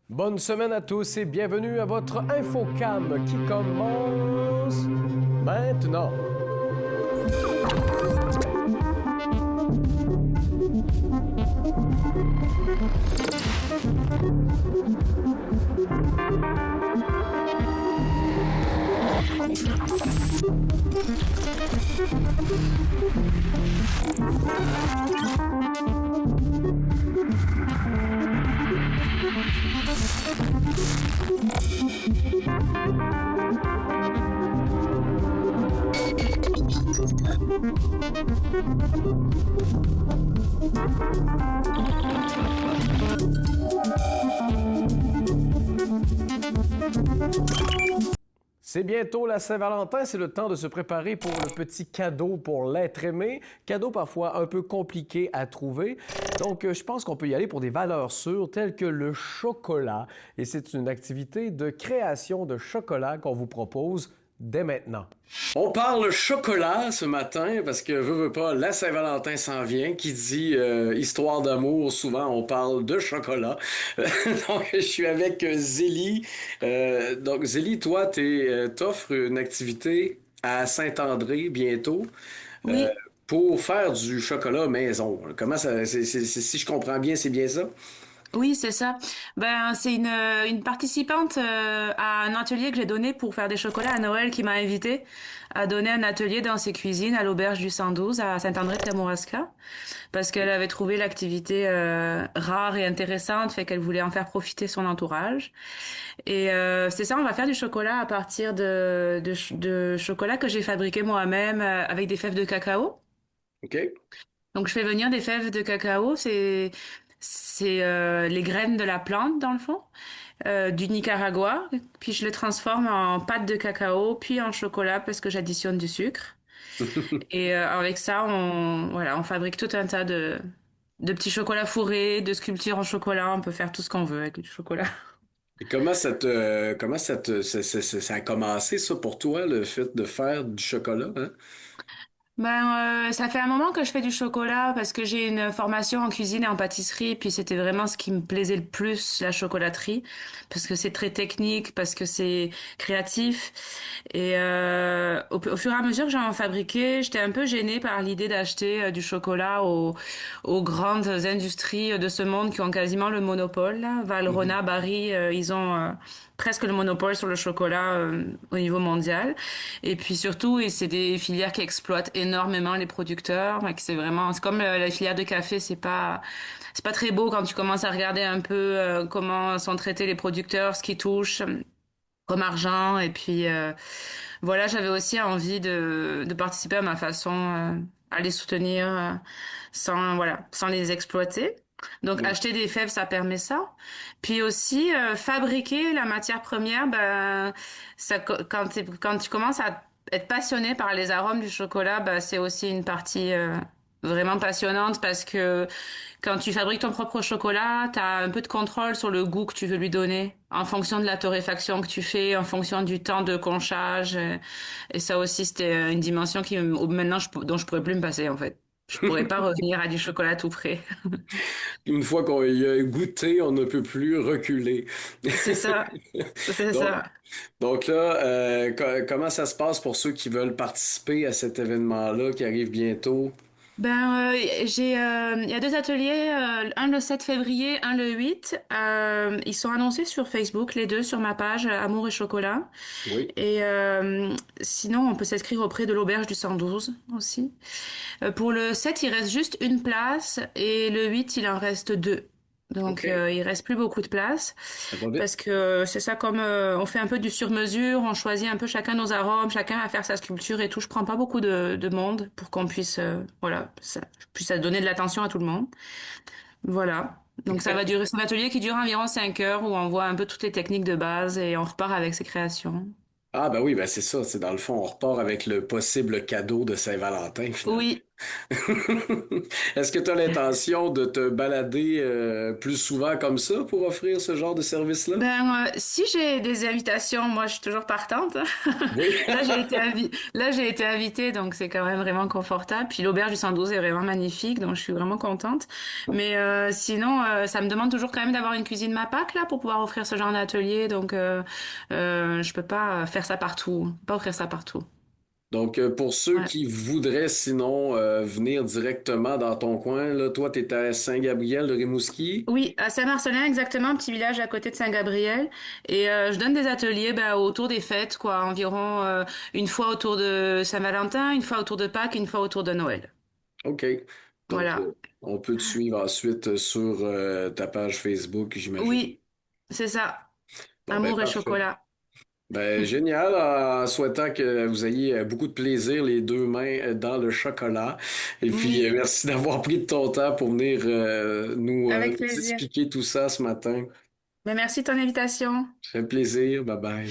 Bonne semaine à tous et bienvenue à votre Infocam qui commence maintenant. C'est bientôt la Saint-Valentin, c'est le temps de se préparer pour le petit cadeau pour l'être aimé. Cadeau parfois un peu compliqué à trouver. Donc, je pense qu'on peut y aller pour des valeurs sûres telles que le chocolat. Et c'est une activité de création de chocolat qu'on vous propose dès maintenant. On parle chocolat ce matin parce que, veux pas, la Saint-Valentin s'en vient. Qui dit histoire d'amour, souvent on parle de chocolat. Donc, je suis avec Zélie. Donc, Zélie, toi, t'offres une activité à Saint-André bientôt euh, Oui, pour faire du chocolat maison. Comment ça, si je comprends bien, c'est bien ça? oui, c'est ça. Ben, c'est une participante à un atelier que j'ai donné pour faire des chocolats à Noël qui m'a invitée à donner un atelier dans ses cuisines à l'auberge du 112 à Saint-André-de-Kamouraska parce qu'elle avait trouvé l'activité rare et intéressante, fait qu'elle voulait en faire profiter son entourage. Et c'est ça, on va faire du chocolat à partir de chocolat que j'ai fabriqué moi-même avec des fèves de cacao. OK? Donc je fais venir des fèves de cacao, c'est les graines de la plante dans le fond, du Nicaragua, puis je les transforme en pâte de cacao, puis en chocolat parce que j'additionne du sucre. Et avec ça, on fabrique tout un tas de petits chocolats fourrés, de sculptures en chocolat. On peut faire tout ce qu'on veut avec du chocolat. Et ça a commencé ça pour toi, le fait de faire du chocolat, hein? Ben, ça fait un moment que je fais du chocolat parce que j'ai une formation en cuisine et en pâtisserie, puis c'était vraiment ce qui me plaisait le plus, la chocolaterie, parce que c'est très technique, parce que c'est créatif. Et au fur et à mesure que j'en fabriquais, j'étais un peu gênée par l'idée d'acheter du chocolat aux grandes industries de ce monde qui ont quasiment le monopole. Là. Mhm. Valrhona, Barry, ils ont presque le monopole sur le chocolat au niveau mondial. Et puis surtout, et c'est des filières qui exploitent énormément les producteurs. Fait que c'est comme la filière de café, c'est pas très beau quand tu commences à regarder un peu comment sont traités les producteurs, ce qui touche comme argent. Et puis voilà, j'avais aussi envie de participer à ma façon à les soutenir sans les exploiter. Donc Oui. acheter des fèves, ça permet ça. Puis aussi fabriquer la matière première, ben quand tu commences à être passionné par les arômes du chocolat, ben, c'est aussi une partie vraiment passionnante parce que quand tu fabriques ton propre chocolat, tu as un peu de contrôle sur le goût que tu veux lui donner, en fonction de la torréfaction que tu fais, en fonction du temps de conchage. Et ça aussi, c'était une dimension maintenant, dont je pourrais plus me passer, en fait. Je pourrais pas revenir à du chocolat tout frais. Une fois qu'on y a goûté, on ne peut plus reculer. C'est ça, c'est Donc, ça. donc là, comment ça se passe pour ceux qui veulent participer à cet événement-là qui arrive bientôt? Ben, il y a deux ateliers, un le 7 février, un le 8. Ils sont annoncés sur Facebook, les deux sur ma page Amour et Chocolat. Oui. Et sinon, on peut s'inscrire auprès de l'auberge du 112 aussi. Pour le 7, il reste juste une place et le 8, il en reste deux. Donc, OK. il reste plus beaucoup de place Ça va vite. parce que c'est ça comme on fait un peu du sur-mesure, on choisit un peu chacun nos arômes, chacun va faire sa sculpture et tout. Je prends pas beaucoup de monde pour qu'on puisse, voilà, ça puisse donner de l'attention à tout le monde. Voilà. Donc, ça va durer, c'est un atelier qui dure environ 5 heures où on voit un peu toutes les techniques de base et on repart avec ses créations. Ah ben oui, ben c'est ça. C'est dans le fond, on repart avec le possible cadeau de Saint-Valentin finalement. Oui, Est-ce que tu as l'intention de te balader plus souvent comme ça pour offrir ce genre de service-là? Si j'ai des invitations, moi je suis toujours partante. Oui. Là j'ai été invitée, donc c'est quand même vraiment confortable. Puis l'auberge du 112 est vraiment magnifique, donc je suis vraiment contente. Mais sinon, ça me demande toujours quand même d'avoir une cuisine MAPAC là pour pouvoir offrir ce genre d'atelier. Donc je peux pas faire ça partout, pas offrir ça partout. Donc, pour ceux Ouais. qui voudraient sinon venir directement dans ton coin, là, toi, tu es à Saint-Gabriel de Rimouski. Oui, à Saint-Marcelin, exactement, un petit village à côté de Saint-Gabriel. Et je donne des ateliers autour des fêtes, quoi, environ une fois autour de Saint-Valentin, une fois autour de Pâques, une fois autour de Noël. OK. Donc, Voilà. on peut te suivre ensuite sur ta page Facebook, j'imagine. Oui, c'est ça. Bon, ben Amour et parfait. chocolat. Ben, génial, en souhaitant que vous ayez beaucoup de plaisir les deux mains dans le chocolat. Et puis, Oui, merci d'avoir pris de ton temps pour venir avec nous plaisir. expliquer tout ça ce matin. Mais merci de ton invitation. Ça fait plaisir. Bye bye.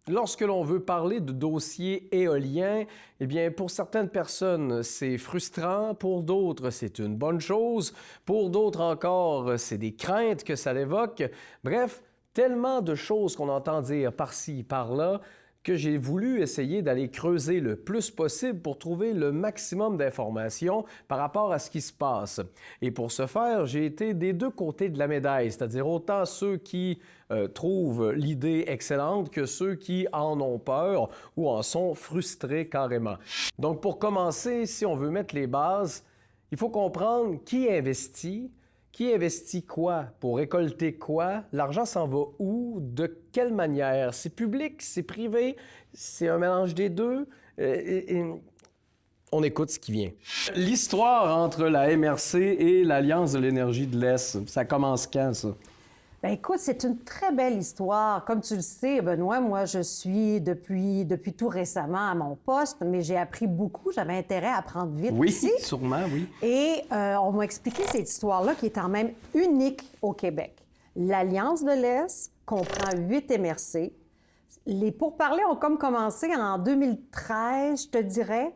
Lorsque l'on veut parler de dossiers éoliens, eh bien, pour certaines personnes, c'est frustrant, pour d'autres, c'est une bonne chose, pour d'autres encore, c'est des craintes que ça évoque. Bref, tellement de choses qu'on entend dire par-ci, par-là, que j'ai voulu essayer d'aller creuser le plus possible pour trouver le maximum d'informations par rapport à ce qui se passe. Et pour ce faire, j'ai été des deux côtés de la médaille, c'est-à-dire autant ceux qui trouvent l'idée excellente que ceux qui en ont peur ou en sont frustrés carrément. Donc pour commencer, si on veut mettre les bases, il faut comprendre qui investit quoi, pour récolter quoi, l'argent s'en va où, de quelle manière. C'est public, c'est privé, c'est un mélange des deux. On écoute ce qui vient. L'histoire entre la MRC et l'Alliance de l'énergie de l'Est, ça commence quand, ça? Ben écoute, c'est une très belle histoire. Comme tu le sais, Benoît, moi, je suis depuis tout récemment à mon poste, mais j'ai appris beaucoup. J'avais intérêt à apprendre vite Oui, ici. sûrement, oui. Et on m'a expliqué cette histoire-là qui est quand même unique au Québec. L'Alliance de l'Est comprend 8 MRC. Les pourparlers ont comme commencé en 2013, je te dirais.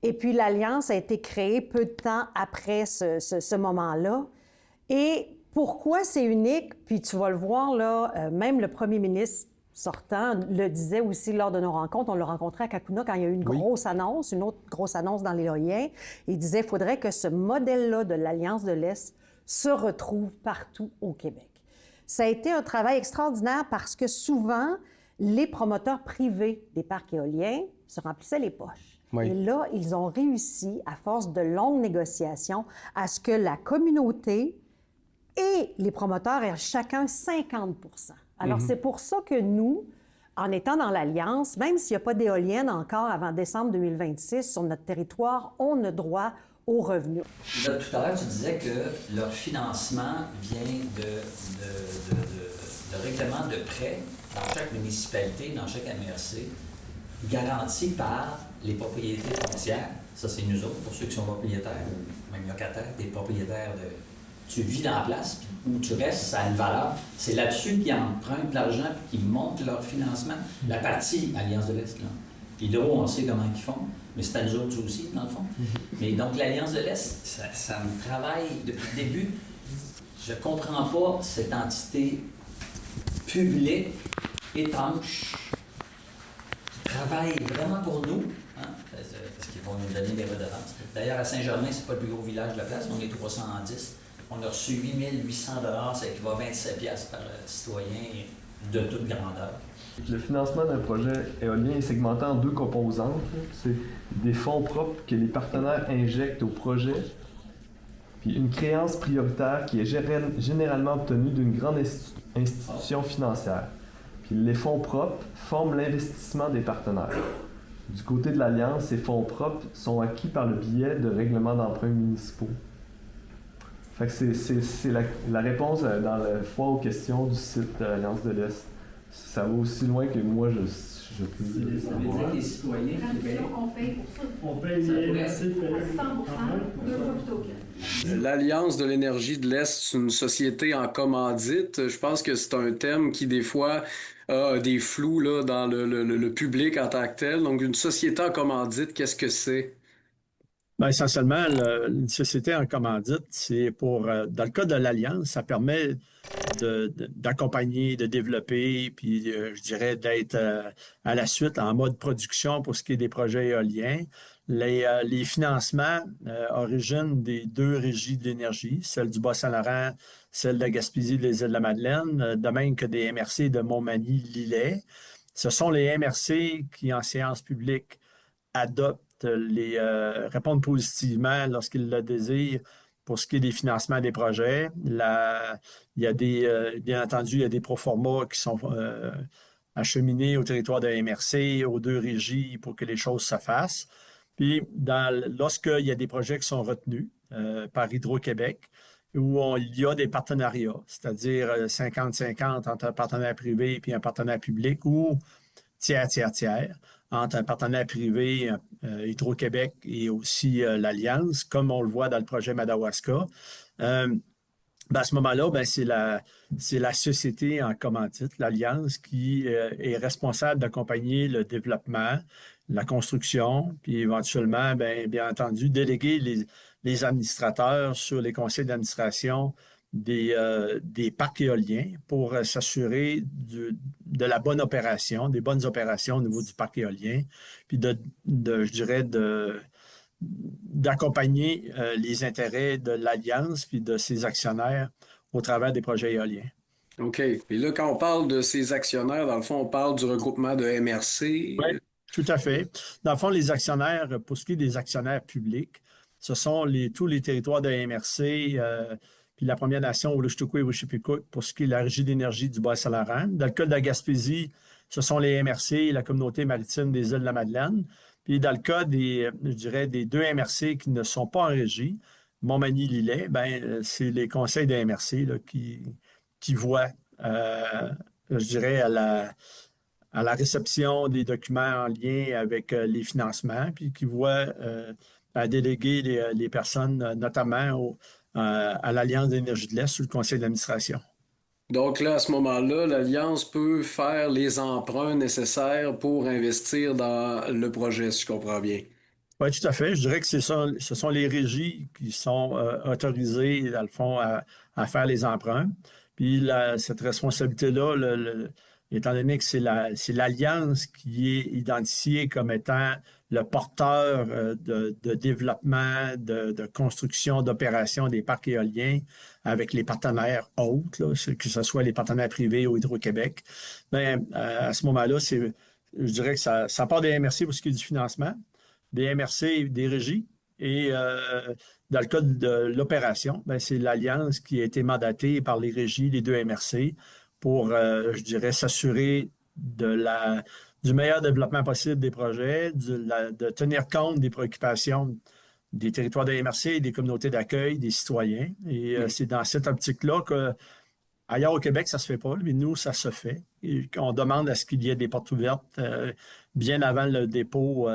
Et puis l'Alliance a été créée peu de temps après ce moment-là. Et pourquoi c'est unique? Puis tu vas le voir, là, même le premier ministre sortant le disait aussi lors de nos rencontres. On l'a rencontré à Kakuna quand il y a eu une grosse annonce, une autre grosse annonce dans l'éolien. Il disait qu'il faudrait que ce modèle-là de l'Alliance de l'Est se retrouve partout au Québec. Ça a été un travail extraordinaire parce que souvent, les promoteurs privés des parcs éoliens se remplissaient les poches. Oui. Et là, ils ont réussi, à force de longues négociations, à ce que la communauté et les promoteurs aient chacun 50 Alors, c'est pour ça que nous, en étant dans l'Alliance, même s'il n'y a pas d'éolienne encore avant décembre 2026 sur notre territoire, on a droit aux revenus. Là, tout à l'heure, tu disais que leur financement vient de règlements de prêts dans chaque municipalité, dans chaque MRC, garantis par les propriétés foncières. Ça, c'est nous autres, pour ceux qui sont propriétaires ou même locataires, des propriétaires de... Tu vis dans la place, puis où tu restes, ça a une valeur. C'est là-dessus qu'ils empruntent de l'argent puis qu'ils montent leur financement. La partie Alliance de l'Est, là. Hydro, on sait comment ils font, mais c'est à nous autres aussi, dans le fond. Mais donc, l'Alliance de l'Est, ça me travaille depuis le début. Je ne comprends pas cette entité publique, étanche, qui travaille vraiment pour nous, hein, parce qu'ils vont nous donner des redevances. D'ailleurs, à Saint-Germain, c'est pas le plus gros village de la place, on est 310. On a reçu 8 800 $, ça équivaut à 27 piastres par citoyen de toute grandeur. Le financement d'un projet éolien est segmenté en deux composantes. C'est des fonds propres que les partenaires injectent au projet, puis une créance prioritaire qui est généralement obtenue d'une grande institution financière. Puis les fonds propres forment l'investissement des partenaires. Du côté de l'Alliance, ces fonds propres sont acquis par le biais de règlements d'emprunts municipaux. Fait que c'est la réponse dans le foire aux questions du site de l'Alliance de l'Est. Ça va aussi loin que moi, je peux le savoir. Ça veut dire que les citoyens On paye pour ça. On paye les MRC À 100%, deux fois plutôt que. L'Alliance de l'énergie de l'Est, c'est une société en commandite. Je pense que c'est un thème qui, des fois, a des flous là, dans le public en tant que tel. Donc, une société en commandite, qu'est-ce que c'est? Ben, essentiellement, une société en commandite, c'est pour, dans le cas de l'Alliance, ça permet d'accompagner, de développer, puis je dirais d'être à la suite en mode production pour ce qui est des projets éoliens. Les financements originent des deux régies d'énergie, celle du Bas-Saint-Laurent, celle de la Gaspésie des Îles-de-la-Madeleine, de même que des MRC de Montmagny-Lillet. Ce sont les MRC qui, en séance publique, adoptent répondent positivement lorsqu'ils le désirent pour ce qui est des financements des projets. Il y a bien entendu, il y a des proformas qui sont acheminés au territoire de MRC, aux deux régies pour que les choses se fassent. Puis, lorsqu'il y a des projets qui sont retenus par Hydro-Québec, où il y a des partenariats, c'est-à-dire 50-50 entre un partenaire privé et un partenaire public, ou tiers, entre un partenaire privé, Hydro-Québec et aussi l'Alliance, comme on le voit dans le projet Madawaska. À ce moment-là, c'est la société en commandite, l'Alliance, qui est responsable d'accompagner le développement, la construction, puis éventuellement, bien entendu, déléguer les administrateurs sur les conseils d'administration des parcs éoliens pour s'assurer de la bonne opération, des bonnes opérations au niveau du parc éolien, puis je dirais, d'accompagner les intérêts de l'Alliance puis de ses actionnaires au travers des projets éoliens. OK. Et là, quand on parle de ces actionnaires, dans le fond, on parle du regroupement de MRC. Oui, tout à fait. Dans le fond, les actionnaires, pour ce qui est des actionnaires publics, ce sont tous les territoires de MRC, puis la Première Nation, Olushtuku et Wishipikuk, pour ce qui est la Régie d'énergie du Bas-Saint-Laurent. Dans le cas de la Gaspésie, ce sont les MRC, la Communauté maritime des Îles-de-la-Madeleine. Puis dans le cas des deux MRC qui ne sont pas en régie, Montmagny-Lillet, c'est les conseils de MRC là, qui voient, je dirais, à la réception des documents en lien avec les financements, puis qui voient à déléguer les personnes, notamment à l'Alliance d'énergie de l'Est sous le conseil d'administration. Donc là, à ce moment-là, l'Alliance peut faire les emprunts nécessaires pour investir dans le projet, si je comprends bien. Oui, tout à fait. Je dirais que ce sont les régies qui sont autorisées, dans le fond, à faire les emprunts. Puis cette responsabilité-là, étant donné que c'est l'Alliance qui est identifiée comme étant le porteur de développement, de construction, d'opération des parcs éoliens avec les partenaires autres, là, que ce soit les partenaires privés ou Hydro-Québec, à ce moment-là, je dirais que ça part des MRC pour ce qui est du financement, des MRC, des régies, et dans le cas de l'opération, c'est l'Alliance qui a été mandatée par les régies, les deux MRC, pour, je dirais, s'assurer du meilleur développement possible des projets, de tenir compte des préoccupations des territoires de MRC, des communautés d'accueil, des citoyens. Et c'est dans cette optique-là que, ailleurs au Québec, ça ne se fait pas, mais nous, ça se fait. Et on demande à ce qu'il y ait des portes ouvertes bien avant le dépôt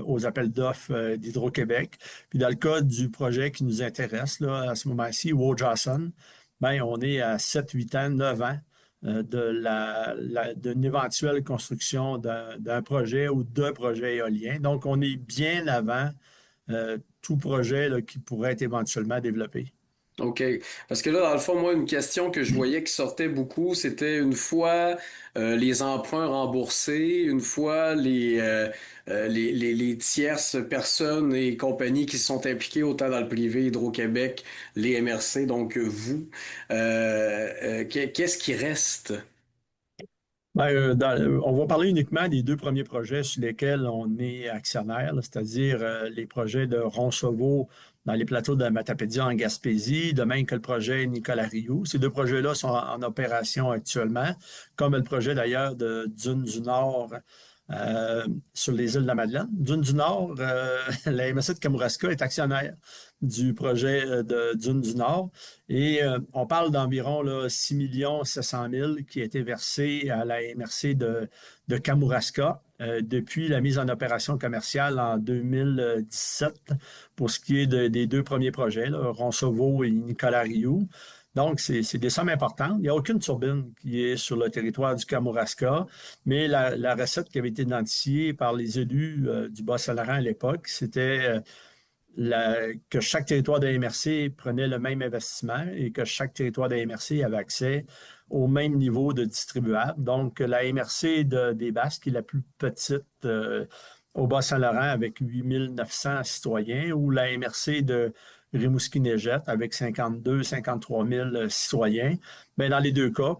aux appels d'offres d'Hydro-Québec. Puis dans le cas du projet qui nous intéresse là, à ce moment-ci, Wojawson, on est à 7, 8 ans, 9 ans d'une éventuelle construction d'un projet ou de projets éoliens. Donc, on est bien avant tout projet là, qui pourrait être éventuellement développé. OK. Parce que là, dans le fond, moi, une question que je voyais qui sortait beaucoup, c'était une fois les emprunts remboursés, une fois les tierces personnes et compagnies qui se sont impliquées autant dans le privé, Hydro-Québec, les MRC, donc vous. Qu'est-ce qui reste? On va parler uniquement des deux premiers projets sur lesquels on est actionnaire, c'est-à-dire les projets de Roncevaux dans les plateaux de Matapédia en Gaspésie, de même que le projet Nicolas-Rioux. Ces deux projets-là sont en opération actuellement, comme le projet d'ailleurs de Dunes du Nord sur les îles de la Madeleine. Dunes du Nord, la MRC de Kamouraska est actionnaire du projet de Dunes du Nord. Et on parle d'environ 6 700 000 qui a été versé à la MRC de Kamouraska depuis la mise en opération commerciale en 2017 pour ce qui est des deux premiers projets, Roncevaux et Nicolas-Rioux. Donc, c'est des sommes importantes. Il n'y a aucune turbine qui est sur le territoire du Kamouraska, mais la recette qui avait été identifiée par les élus du Bas-Saint-Laurent à l'époque, c'était que chaque territoire de MRC prenait le même investissement et que chaque territoire de MRC avait accès au même niveau de distribuable. Donc, la MRC des Basques est la plus petite au Bas-Saint-Laurent avec 8 900 citoyens, ou la MRC de Rimouski-Neigette avec 53 000 citoyens. Bien, dans les deux cas,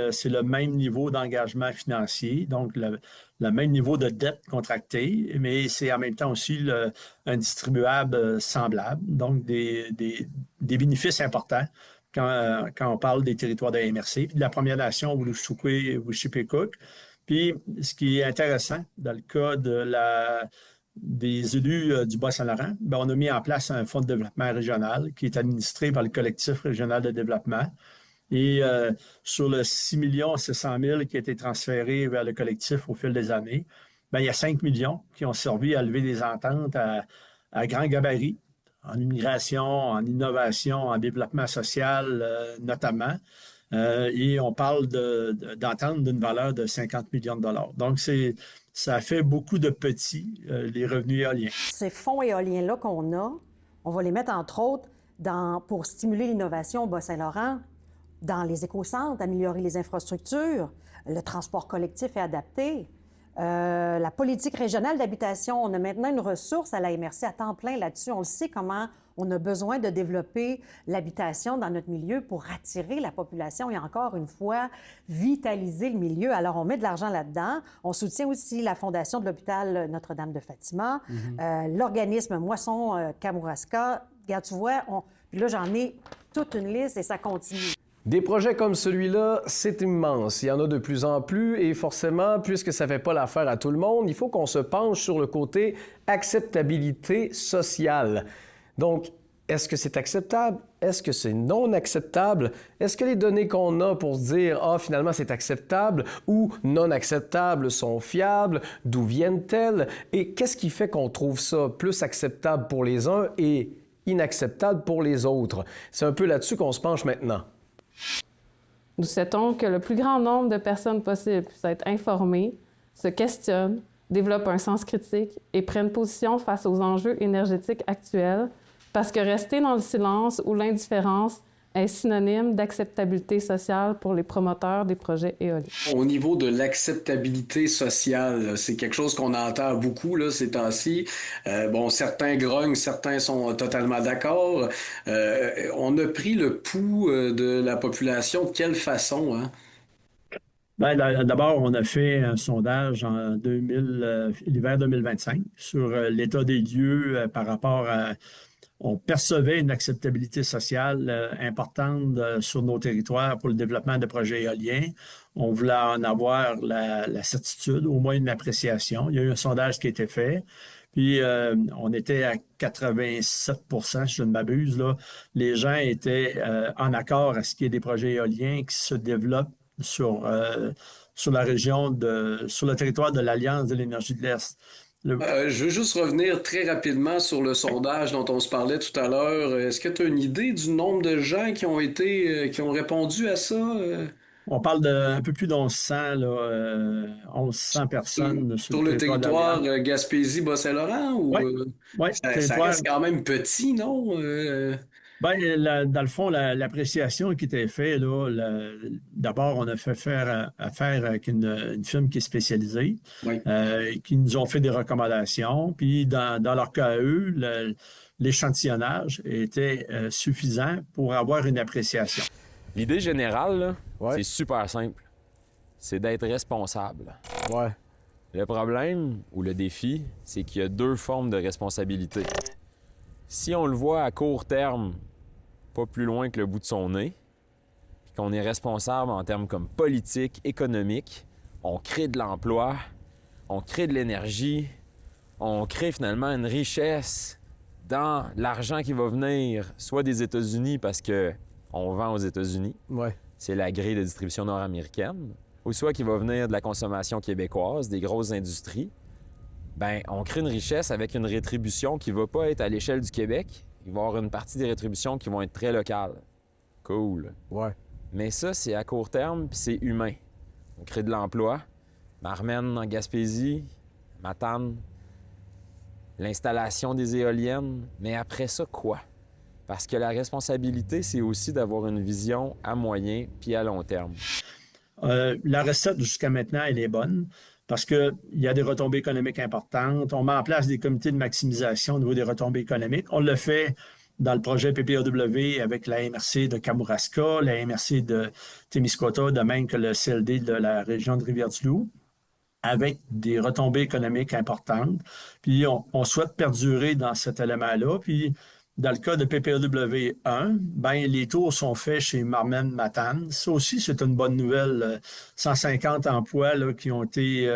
c'est le même niveau d'engagement financier, donc le même niveau de dette contractée, mais c'est en même temps aussi un distribuable semblable, donc des bénéfices importants quand on parle des territoires de MRC, puis de la Première Nation Wishipekuk. Puis, ce qui est intéressant dans le cas des élus du Bas-Saint-Laurent, bien, on a mis en place un fonds de développement régional qui est administré par le collectif régional de développement. Et sur le 6 700 000 qui a été transféré vers le collectif au fil des années, bien, il y a 5 millions qui ont servi à lever des ententes à grand gabarit, en immigration, en innovation, en développement social notamment. Et on parle d'ententes d'une valeur de 50 millions de dollars. Donc, ça fait beaucoup de petits, les revenus éoliens. Ces fonds éoliens-là qu'on a, on va les mettre, entre autres, pour stimuler l'innovation au Bas-Saint-Laurent, dans les écocentres, améliorer les infrastructures, le transport collectif est adapté. La politique régionale d'habitation, on a maintenant une ressource à la MRC à temps plein là-dessus. On le sait comment on a besoin de développer l'habitation dans notre milieu pour attirer la population et encore une fois, vitaliser le milieu. Alors, on met de l'argent là-dedans. On soutient aussi la fondation de l'hôpital Notre-Dame de Fatima, l'organisme Moisson Kamouraska. Regarde, tu vois, puis là, j'en ai toute une liste et ça continue. Des projets comme celui-là, c'est immense. Il y en a de plus en plus et forcément, puisque ça ne fait pas l'affaire à tout le monde, il faut qu'on se penche sur le côté acceptabilité sociale. Donc, est-ce que c'est acceptable? Est-ce que c'est non acceptable? Est-ce que les données qu'on a pour se dire « Ah, finalement, c'est acceptable » ou « non acceptable » sont fiables? D'où viennent-elles? Et qu'est-ce qui fait qu'on trouve ça plus acceptable pour les uns et inacceptable pour les autres? C'est un peu là-dessus qu'on se penche maintenant. Nous souhaitons que le plus grand nombre de personnes possible puissent être informées, se questionnent, développent un sens critique et prennent position face aux enjeux énergétiques actuels, parce que rester dans le silence ou l'indifférence est synonyme d'acceptabilité sociale pour les promoteurs des projets éoliens. Au niveau de l'acceptabilité sociale, c'est quelque chose qu'on entend beaucoup là, ces temps-ci. Bon, certains grognent, certains sont totalement d'accord. On a pris le pouls de la population. De quelle façon, hein? Bien, d'abord, on a fait un sondage en l'hiver 2025 sur l'état des lieux par rapport à... On percevait une acceptabilité sociale importante sur nos territoires pour le développement de projets éoliens. On voulait en avoir la certitude, au moins une appréciation. Il y a eu un sondage qui a été fait. Puis, on était à 87 % si je ne m'abuse, là. Les gens étaient en accord à ce qu'il y ait des projets éoliens qui se développent sur la région, sur le territoire de l'Alliance de l'énergie de l'Est. Je veux juste revenir très rapidement sur le sondage dont on se parlait tout à l'heure. Est-ce que tu as une idée du nombre de gens qui ont répondu à ça? On parle d'un peu plus d'1100, 1100 personnes sur le territoire Gaspésie-Bas-Saint-Laurent? Oui, ça reste quand même petit, non? Bien, dans le fond, l'appréciation qui était faite, d'abord, on a fait affaire avec une firme qui est spécialisée, oui. Qui nous ont fait des recommandations. Puis, dans leur cas à eux, l'échantillonnage était suffisant pour avoir une appréciation. L'idée générale, là, Ouais. c'est super simple. C'est d'être responsable. Ouais. Le problème ou le défi, c'est qu'il y a deux formes de responsabilité. Si on le voit à court terme, pas plus loin que le bout de son nez, puis qu'on est responsable en termes comme politique, économique, on crée de l'emploi, on crée de l'énergie, on crée finalement une richesse dans l'argent qui va venir soit des États-Unis parce qu'on vend aux États-Unis, Ouais. c'est la grille de distribution nord-américaine, ou soit qui va venir de la consommation québécoise, des grosses industries. Bien, on crée une richesse avec une rétribution qui ne va pas être à l'échelle du Québec. Il va y avoir une partie des rétributions qui vont être très locales. Cool. Ouais. Mais ça, c'est à court terme, puis c'est humain. On crée de l'emploi. Marmène en Gaspésie, Matane. l'installation des éoliennes, mais après ça, quoi? Parce que la responsabilité, c'est aussi d'avoir une vision à moyen puis à long terme. La recette jusqu'à maintenant, elle est bonne parce qu'il y a des retombées économiques importantes. On met en place des comités de maximisation au niveau des retombées économiques. On le fait dans le projet PPAW avec la MRC de Kamouraska, la MRC de Témiscouata, de même que le CLD de la région de Rivière-du-Loup, avec des retombées économiques importantes. Puis on souhaite perdurer dans cet élément-là. Puis dans le cas de PPAW 1, ben les tours sont faits chez Marmen Matane. Ça aussi, c'est une bonne nouvelle. 150 emplois là, qui ont été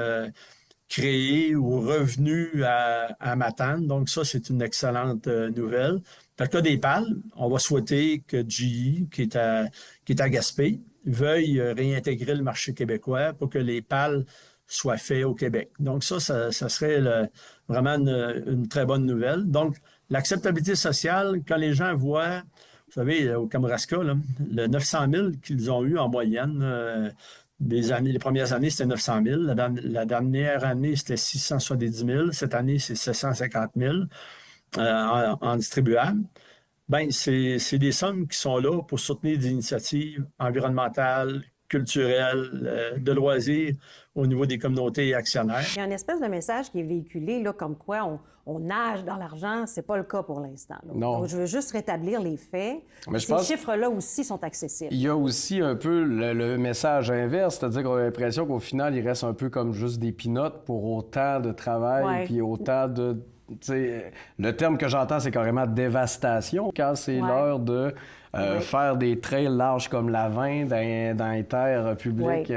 créés ou revenus à Matane. Donc ça, c'est une excellente nouvelle. Dans le cas des pales, on va souhaiter que GE, qui est à Gaspé, veuille réintégrer le marché québécois pour que les pales soient faits au Québec. Donc ça serait vraiment une très bonne nouvelle. Donc, l'acceptabilité sociale, quand les gens voient, vous savez, au Kamouraska, là, le 900 000 qu'ils ont eu en moyenne, les premières années, c'était 900 000. La dernière année, c'était 670 000. Cette année, c'est 750 000 en distribuable. Bien, c'est des sommes qui sont là pour soutenir des initiatives environnementales, culturelles, de loisirs au niveau des communautés actionnaires. Il y a une espèce de message qui est véhiculé, là, comme quoi on nage dans l'argent. C'est pas le cas pour l'instant. Non. Donc, je veux juste rétablir les faits. Mais je Ces pense... chiffres-là aussi sont accessibles. Il y a aussi un peu le message inverse, c'est-à-dire qu'on a l'impression qu'au final, il reste un peu comme juste des pinottes pour autant de travail, puis autant de... T'sais, le terme que j'entends, c'est carrément dévastation. Quand c'est l'heure de faire des trails larges comme la 20 dans les terres publiques.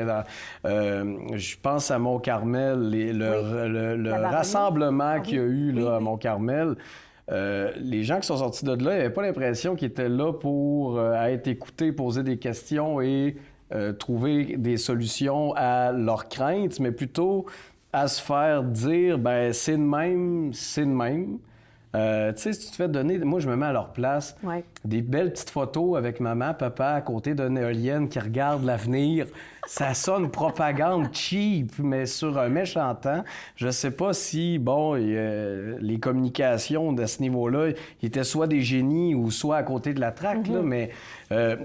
Je pense à Mont-Carmel, le rassemblement qu'il y a eu là, à Mont-Carmel. Les gens qui sont sortis de là, ils n'avaient pas l'impression qu'ils étaient là pour être écoutés, poser des questions et trouver des solutions à leurs craintes, mais plutôt à se faire dire, ben c'est de même, c'est de même. Tu sais, si tu te fais donner, moi je me mets à leur place, des belles petites photos avec maman, papa à côté d'une éolienne qui regarde l'avenir. Ça sonne propagande cheap, mais sur un méchant temps. Je sais pas si, bon, les communications de ce niveau-là, ils étaient soit des génies ou soit à côté de la traque, là, mais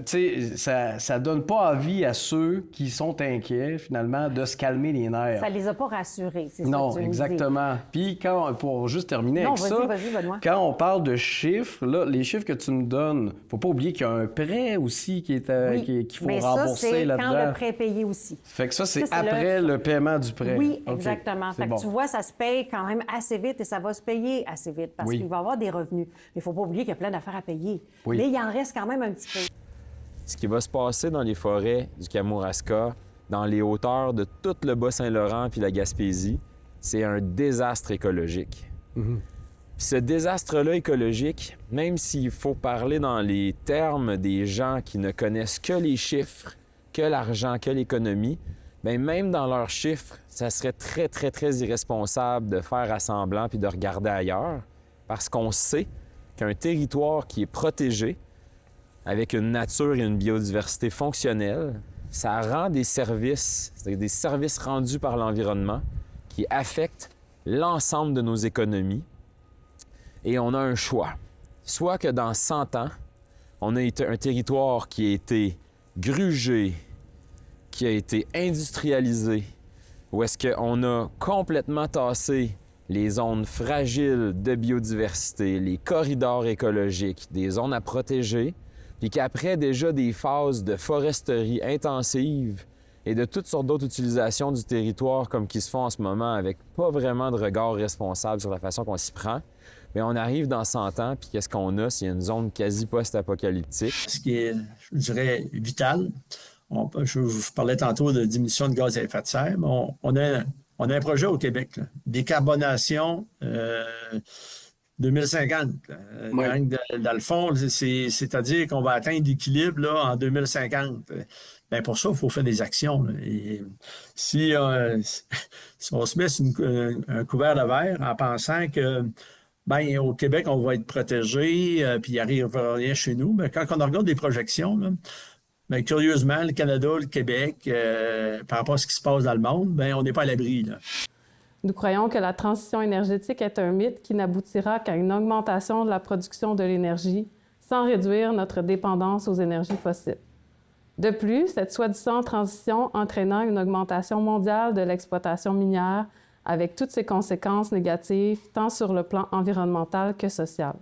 tu sais, ça donne pas envie à ceux qui sont inquiets, finalement, de se calmer les nerfs. Ça les a pas rassurés, c'est ça Non, que tu exactement. Puis, pour juste terminer avec ça, Benoît. quand on parle de chiffres, là, les chiffres que tu me donnes, faut pas oublier qu'il y a un prêt aussi qu'il faut rembourser là-dedans. Mais ça, c'est quand le prêt est payé aussi. Fait que ça, c'est après le paiement du prêt. Oui, OK, exactement. Fait que tu vois, ça se paye quand même assez vite et ça va se payer assez vite parce qu'il va y avoir des revenus. Mais il faut pas oublier qu'il y a plein d'affaires à payer. Mais il en reste quand même un petit peu. Ce qui va se passer dans les forêts du Kamouraska, dans les hauteurs de tout le Bas-Saint-Laurent puis la Gaspésie, c'est un désastre écologique. Puis ce désastre-là écologique, même s'il faut parler dans les termes des gens qui ne connaissent que les chiffres, que l'argent, que l'économie, bien, même dans leurs chiffres, ça serait très, très, très irresponsable de faire assemblant puis de regarder ailleurs, parce qu'on sait qu'un territoire qui est protégé, avec une nature et une biodiversité fonctionnelle, ça rend des services rendus par l'environnement qui affectent l'ensemble de nos économies. Et on a un choix. Soit que dans 100 ans, on a un territoire qui a été grugé, qui a été industrialisé, où est-ce qu'on a complètement tassé les zones fragiles de biodiversité, les corridors écologiques, des zones à protéger, puis qu'après déjà des phases de foresterie intensive et de toutes sortes d'autres utilisations du territoire comme qui se font en ce moment avec pas vraiment de regard responsable sur la façon qu'on s'y prend, bien, on arrive dans 100 ans, puis qu'est-ce qu'on a? C'est une zone quasi post-apocalyptique. Ce qui est, je dirais, vital, je vous parlais tantôt de diminution de gaz à effet de serre, mais on a un projet au Québec, là, décarbonation 2050. Dans le fond, c'est-à-dire qu'on va atteindre l'équilibre là, en 2050. Bien, pour ça, il faut faire des actions. Là. Et si on se met sur un couvert de verre en pensant que bien, au Québec, on va être protégé, puis il n'arrivera rien chez nous, bien, quand on regarde des projections, là, bien, curieusement, le Canada, le Québec, par rapport à ce qui se passe dans le monde, bien, on n'est pas à l'abri. Là. Nous croyons que la transition énergétique est un mythe qui n'aboutira qu'à une augmentation de la production de l'énergie sans réduire notre dépendance aux énergies fossiles. De plus, cette soi-disant transition entraînant une augmentation mondiale de l'exploitation minière avec toutes ses conséquences négatives, tant sur le plan environnemental que social.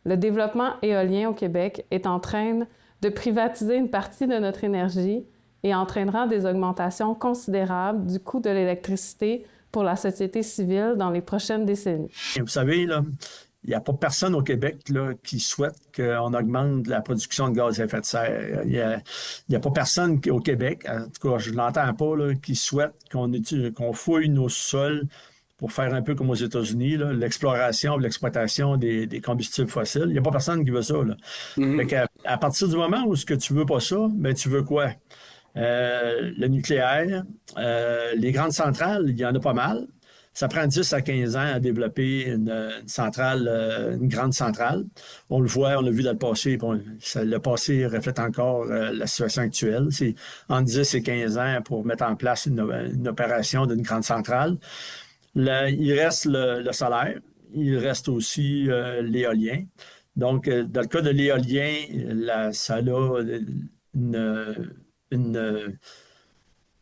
Le développement éolien au Québec est en train de privatiser une partie de notre énergie et entraînera des augmentations considérables du coût de l'électricité pour la société civile dans les prochaines décennies. Et vous savez, là, il n'y a pas personne au Québec là, qui souhaite qu'on augmente la production de gaz à effet de serre. Il y a pas personne au Québec, en tout cas, je ne l'entends pas, là, qui souhaite qu'on fouille nos sols pour faire un peu comme aux États-Unis, là, l'exploration et l'exploitation des combustibles fossiles. Il n'y a pas personne qui veut ça. Là. Fait qu'à partir du moment où tu ne veux pas ça, ben, tu veux quoi? Le nucléaire, les grandes centrales, il y en a pas mal. Ça prend 10 à 15 ans à développer une centrale, une grande centrale. On le voit, on l'a vu dans le passé. Le passé reflète encore la situation actuelle. C'est entre 10 et 15 ans pour mettre en place une opération d'une grande centrale. Il reste le solaire. Il reste aussi l'éolien. Donc, dans le cas de l'éolien, ça a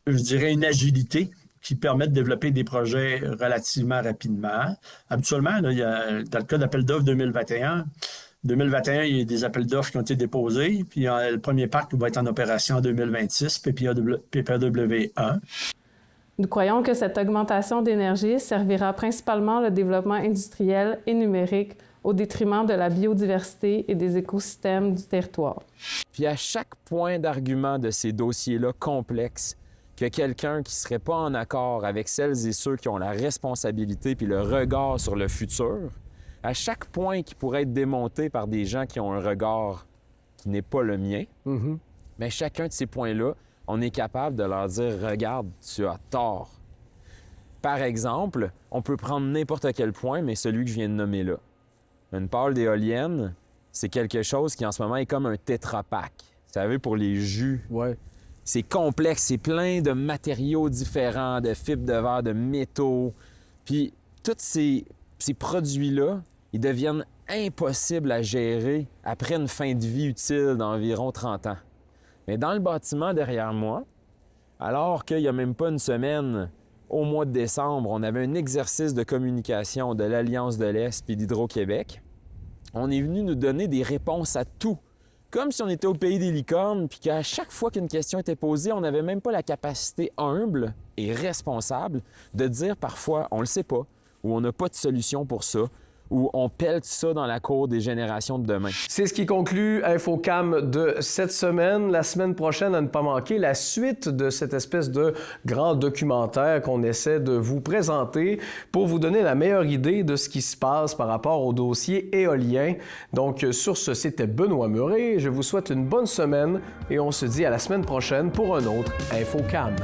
je dirais une agilité qui permet de développer des projets relativement rapidement. Habituellement, là, dans le cas d'appel d'offres 2021, il y a des appels d'offres qui ont été déposés, puis le premier parc va être en opération en 2026, PPAW 1. Nous croyons que cette augmentation d'énergie servira principalement le développement industriel et numérique au détriment de la biodiversité et des écosystèmes du territoire. Puis à chaque point d'argument de ces dossiers-là complexes, que quelqu'un qui ne serait pas en accord avec celles et ceux qui ont la responsabilité puis le regard sur le futur, à chaque point qui pourrait être démonté par des gens qui ont un regard qui n'est pas le mien, mais chacun de ces points-là, on est capable de leur dire « Regarde, tu as tort ». Par exemple, on peut prendre n'importe quel point, mais celui que je viens de nommer là. Une pâle d'éolienne, c'est quelque chose qui en ce moment est comme un tétrapack. Vous savez, pour les jus. Ouais. C'est complexe, c'est plein de matériaux différents, de fibres de verre, de métaux. Puis tous ces produits-là, ils deviennent impossibles à gérer après une fin de vie utile d'environ 30 ans. Mais dans le bâtiment derrière moi, alors qu'il n'y a même pas une semaine, au mois de décembre, on avait un exercice de communication de l'Alliance de l'Est puis d'Hydro-Québec. On est venu nous donner des réponses à tout. Comme si on était au pays des licornes, puis qu'à chaque fois qu'une question était posée, on n'avait même pas la capacité humble et responsable de dire parfois « on le sait pas » ou « on n'a pas de solution pour ça » ou on pèle ça dans la cour des générations de demain. C'est ce qui conclut InfoCam de cette semaine. La semaine prochaine, à ne pas manquer, la suite de cette espèce de grand documentaire qu'on essaie de vous présenter pour vous donner la meilleure idée de ce qui se passe par rapport au dossier éolien. Donc, sur ce, c'était Benoît Murray. Je vous souhaite une bonne semaine et on se dit à la semaine prochaine pour un autre InfoCam.